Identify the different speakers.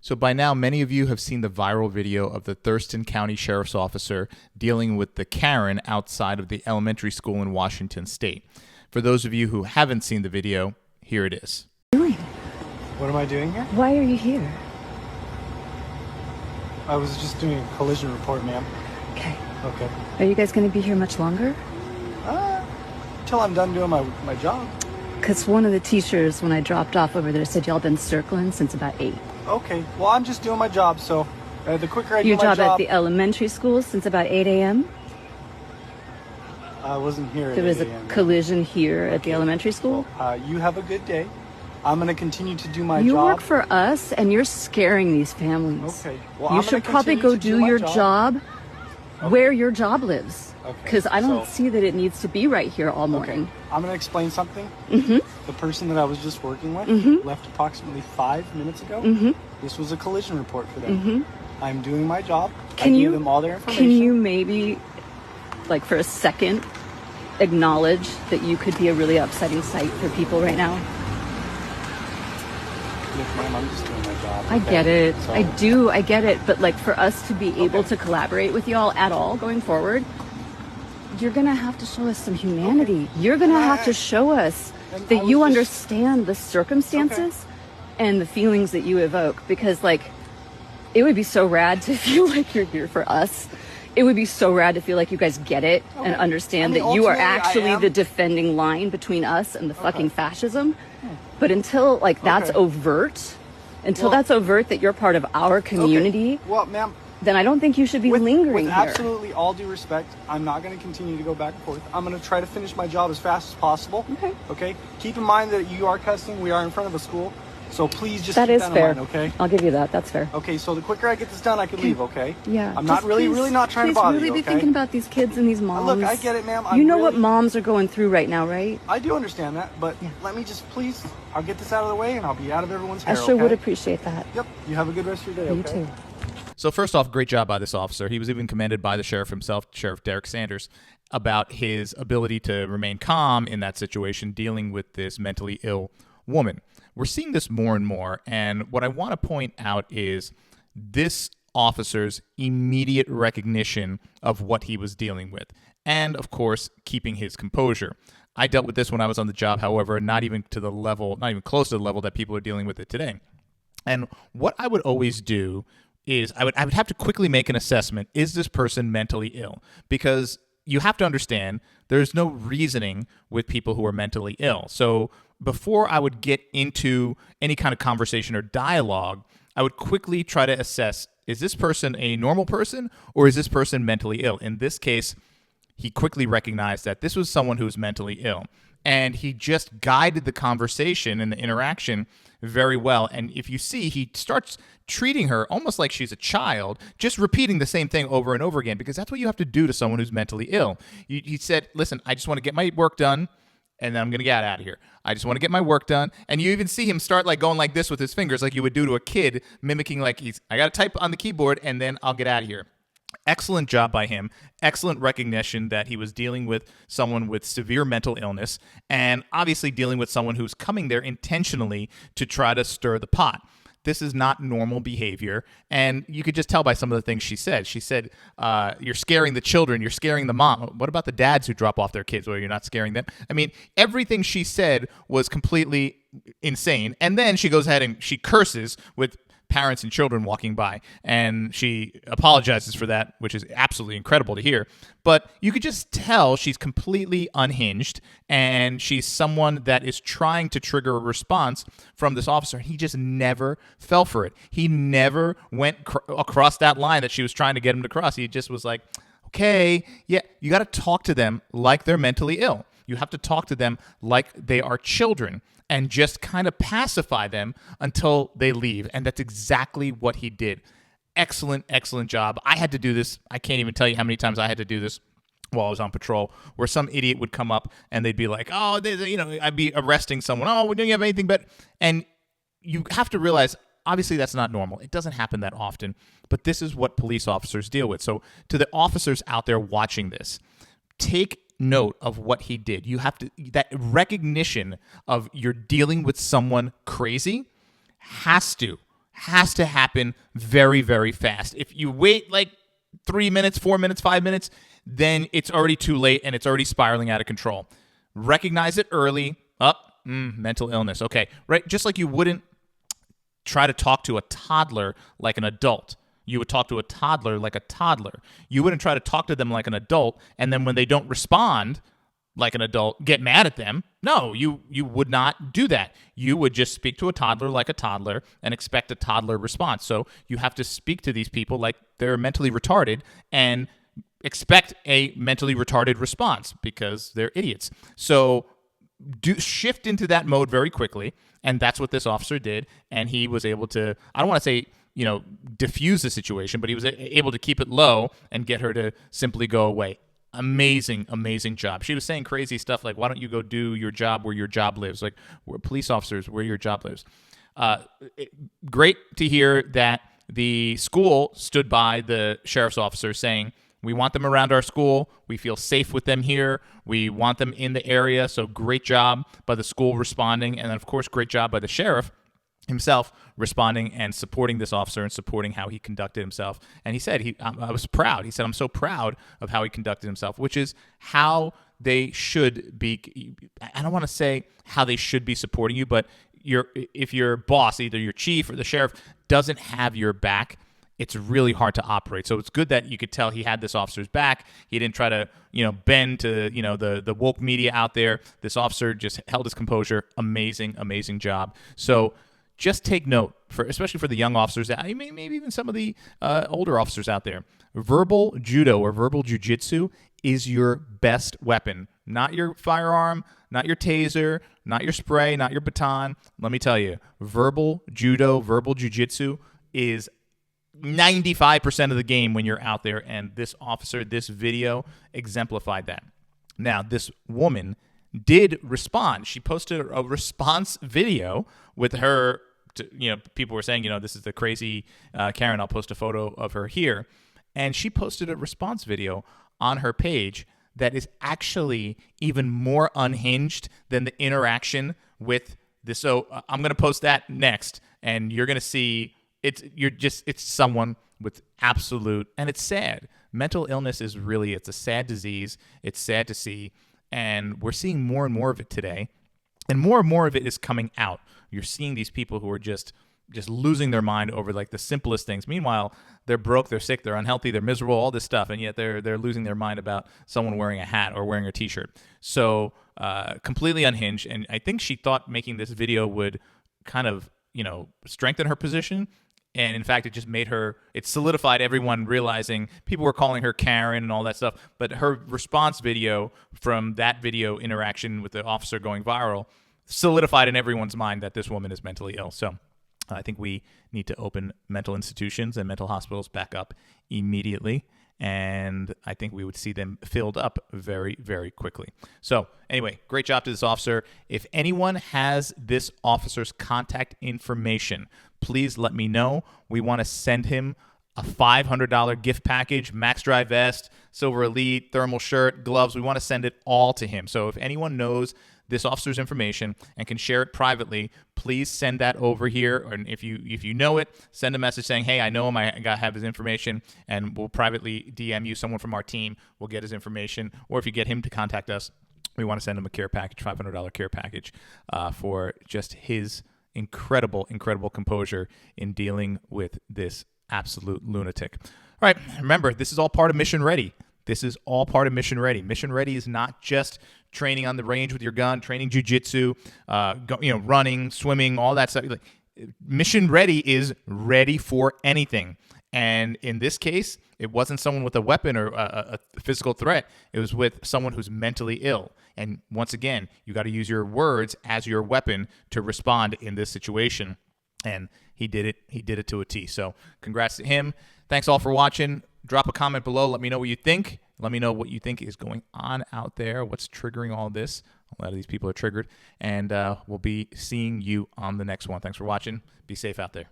Speaker 1: So by now, many of you have seen the viral video of the Thurston County Sheriff's officer dealing with the Karen outside of the elementary school in Washington State. For those of you who haven't seen the video, here it is.
Speaker 2: What am I doing here?
Speaker 3: Why are you here?
Speaker 2: I was just doing a collision report, ma'am.
Speaker 3: Okay.
Speaker 2: Okay.
Speaker 3: Are you guys going to be here much longer?
Speaker 2: Till I'm done doing my job.
Speaker 3: Because one of the teachers, when I dropped off over there, said y'all been circling since about 8.
Speaker 2: Okay. Well, I'm just doing my job, so the quicker I do
Speaker 3: Your
Speaker 2: my
Speaker 3: job
Speaker 2: job...
Speaker 3: at the elementary school since about 8 a.m.?
Speaker 2: I wasn't here at
Speaker 3: There was
Speaker 2: 8
Speaker 3: a
Speaker 2: a.m.
Speaker 3: collision here at the elementary school?
Speaker 2: You have a good day. I'm going to continue to do my
Speaker 3: You
Speaker 2: job.
Speaker 3: work for us, and you're scaring these families.
Speaker 2: Okay. Well,
Speaker 3: You
Speaker 2: I'm
Speaker 3: should
Speaker 2: gonna
Speaker 3: probably
Speaker 2: continue
Speaker 3: go
Speaker 2: to
Speaker 3: do
Speaker 2: my
Speaker 3: your job where your job lives.
Speaker 2: Okay,
Speaker 3: Because I don't
Speaker 2: so-
Speaker 3: see that it needs to be right here all morning.
Speaker 2: Okay. I'm going to explain something.
Speaker 3: Mm-hmm.
Speaker 2: The person that I was just working with left approximately 5 minutes ago.
Speaker 3: Mm-hmm.
Speaker 2: This was a collision report for them.
Speaker 3: Mm-hmm.
Speaker 2: I'm doing my job.
Speaker 3: Can
Speaker 2: I
Speaker 3: you-
Speaker 2: gave them all their information.
Speaker 3: Can you maybe, like for a second, acknowledge that you could be a really upsetting sight for people right now?
Speaker 2: Look, ma'am, I'm just doing my job.
Speaker 3: I
Speaker 2: okay?
Speaker 3: get it.
Speaker 2: So-
Speaker 3: I get it. But like for us to be able to collaborate with y'all at all going forward, you're going to have to show us some humanity. You're going to have to show us
Speaker 2: And I
Speaker 3: that
Speaker 2: was
Speaker 3: you
Speaker 2: just-
Speaker 3: understand the circumstances and the feelings that you evoke. Because like, it would be so rad to feel like you're here for us. It would be so rad to feel like you guys get it and understand
Speaker 2: I mean,
Speaker 3: that you are
Speaker 2: ultimately, I
Speaker 3: actually
Speaker 2: am-
Speaker 3: the defending line between us and the fucking fascism. But until like that's
Speaker 2: Okay.
Speaker 3: overt, until
Speaker 2: Well-
Speaker 3: that's overt that you're part of our community,
Speaker 2: Okay. Well, ma'am,
Speaker 3: then I don't think you should be lingering
Speaker 2: with
Speaker 3: here.
Speaker 2: absolutely all due respect, I'm not going to continue to go back and forth. I'm going to try to finish my job as fast as possible.
Speaker 3: Okay.
Speaker 2: Okay. Keep in mind that you are cussing. We are in front of a school, so please just
Speaker 3: That
Speaker 2: keep
Speaker 3: is
Speaker 2: that
Speaker 3: fair.
Speaker 2: in mind. Okay.
Speaker 3: I'll give you that. That's fair.
Speaker 2: Okay. So the quicker I get this done, I can leave. Okay.
Speaker 3: Yeah.
Speaker 2: I'm not
Speaker 3: just
Speaker 2: really
Speaker 3: please-
Speaker 2: not trying to
Speaker 3: please
Speaker 2: bother
Speaker 3: really
Speaker 2: you.
Speaker 3: be
Speaker 2: Okay.
Speaker 3: thinking about these kids and these moms.
Speaker 2: Look, I get it, ma'am.
Speaker 3: You know
Speaker 2: really,
Speaker 3: what moms are going through right now, right?
Speaker 2: I do understand that, but
Speaker 3: Yeah.
Speaker 2: let me just please. I'll get this out of the way, and I'll be out of everyone's hair.
Speaker 3: I sure
Speaker 2: okay?
Speaker 3: would appreciate that.
Speaker 2: Yep. You have a good rest of your day.
Speaker 3: You
Speaker 2: okay?
Speaker 3: too.
Speaker 1: So first off, great job by this officer. He was even commended by the sheriff himself, Sheriff Derek Sanders, about his ability to remain calm in that situation, dealing with this mentally ill woman. We're seeing this more and more, and what I want to point out is this officer's immediate recognition of what he was dealing with, and of course, keeping his composure. I dealt with this when I was on the job, however, not even close to the level that people are dealing with it today. And what I would always do is I would have to quickly make an assessment. Is this person mentally ill? Because you have to understand there's no reasoning with people who are mentally ill. So before I would get into any kind of conversation or dialogue, I would quickly try to assess, is this person a normal person or is this person mentally ill? In this case, he quickly recognized that this was someone who was mentally ill. And he just guided the conversation and the interaction very well. And if you see, he starts treating her almost like she's a child, just repeating the same thing over and over again, because that's what you have to do to someone who's mentally ill. He said, listen, I just want to get my work done, and then I'm going to get out of here. I just want to get my work done. And you even see him start like going like this with his fingers, like you would do to a kid, mimicking like I got to type on the keyboard, and then I'll get out of here. Excellent job by him. Excellent recognition that he was dealing with someone with severe mental illness and obviously dealing with someone who's coming there intentionally to try to stir the pot. This is not normal behavior. And you could just tell by some of the things she said. She said, you're scaring the children. You're scaring the mom. What about the dads who drop off their kids? Well, you're not scaring them. I mean, everything she said was completely insane. And then she goes ahead and she curses with parents and children walking by, and she apologizes for that, which is absolutely incredible to hear. But you could just tell she's completely unhinged, and she's someone that is trying to trigger a response from this officer. He just never fell for it. He never went across that line that she was trying to get him to cross. He just was like, okay, yeah, you got to talk to them like they're mentally ill. You have to talk to them like they are children and just kind of pacify them until they leave. And that's exactly what he did. Excellent, excellent job. I had to do this. I can't even tell you how many times I had to do this while I was on patrol, where some idiot would come up and they'd be like, oh, I'd be arresting someone. Oh, we don't have anything but, and you have to realize, obviously that's not normal. It doesn't happen that often, but this is what police officers deal with. So to the officers out there watching this, take note of what he did. You have to, that recognition of you're dealing with someone crazy has to has to happen very, very fast. If you wait like 3 minutes, 4 minutes, 5 minutes, then it's already too late and it's already spiraling out of control. Recognize it early. Mental illness. Okay, right? Just like you wouldn't try to talk to a toddler like an adult. You would talk to a toddler like a toddler. You wouldn't try to talk to them like an adult, and then when they don't respond like an adult, get mad at them. No, you would not do that. You would just speak to a toddler like a toddler and expect a toddler response. So you have to speak to these people like they're mentally retarded and expect a mentally retarded response because they're idiots. So shift into that mode very quickly, and that's what this officer did, and he was able to, I don't want to say, diffuse the situation, but he was able to keep it low and get her to simply go away. Amazing, amazing job. She was saying crazy stuff like, why don't you go do your job where your job lives? Like, we're police officers, where your job lives. Great to hear that the school stood by the sheriff's officer saying, we want them around our school. We feel safe with them here. We want them in the area. So great job by the school responding. And then, of course, great job by the sheriff himself responding and supporting this officer and supporting how he conducted himself. And he said, I was proud. He said, I'm so proud of how he conducted himself, which is how they should be. I don't want to say how they should be supporting you, but if your boss, either your chief or the sheriff, doesn't have your back, it's really hard to operate. So it's good that you could tell he had this officer's back. He didn't try to, bend to, the woke media out there. This officer just held his composure. Amazing, amazing job. So just take note, especially for the young officers, maybe even some of the older officers out there. Verbal judo or verbal jujitsu is your best weapon. Not your firearm, not your taser, not your spray, not your baton. Let me tell you, verbal judo, verbal jujitsu is 95% of the game when you're out there, and this officer, this video exemplified that. Now, this woman did respond. She posted a response video with her, people were saying, this is the crazy Karen. I'll post a photo of her here. And she posted a response video on her page that is actually even more unhinged than the interaction with this. So I'm going to post that next, and you're going to see it's someone with absolute, and it's sad. Mental illness is really, it's a sad disease. It's sad to see, and we're seeing more and more of it today, and more of it is coming out. You're seeing these people who are just losing their mind over like the simplest things. Meanwhile, they're broke, they're sick, they're unhealthy, they're miserable, all this stuff, and yet they're losing their mind about someone wearing a hat or wearing a T-shirt. So completely unhinged, and I think she thought making this video would kind of strengthen her position. And in fact, it just it solidified everyone realizing people were calling her Karen and all that stuff. But her response video from that video interaction with the officer going viral solidified in everyone's mind that this woman is mentally ill. So I think we need to open mental institutions and mental hospitals back up immediately. And I think we would see them filled up very, very quickly. So anyway, great job to this officer. If anyone has this officer's contact information, please let me know. We want to send him a $500 gift package, Max Dry vest, Silver Elite, thermal shirt, gloves. We want to send it all to him. So if anyone knows this officer's information and can share it privately, please send that over here. And if you know it, send a message saying, hey, I know him, I have his information, and we'll privately DM you. Someone from our team will get his information. Or if you get him to contact us, we want to send him a care package, $500 care package for just his incredible composure in dealing with this absolute lunatic. All right, remember, this is all part of Mission Ready. This is all part of Mission Ready. Mission Ready is not just training on the range with your gun, training jiu-jitsu, running, swimming, all that stuff. Mission Ready is ready for anything. And in this case, it wasn't someone with a weapon or a physical threat. It was with someone who's mentally ill. And once again, you got to use your words as your weapon to respond in this situation. And he did it. He did it to a T. So congrats to him. Thanks all for watching. Drop a comment below. Let me know what you think. Let me know what you think is going on out there, what's triggering all this. A lot of these people are triggered. And we'll be seeing you on the next one. Thanks for watching. Be safe out there.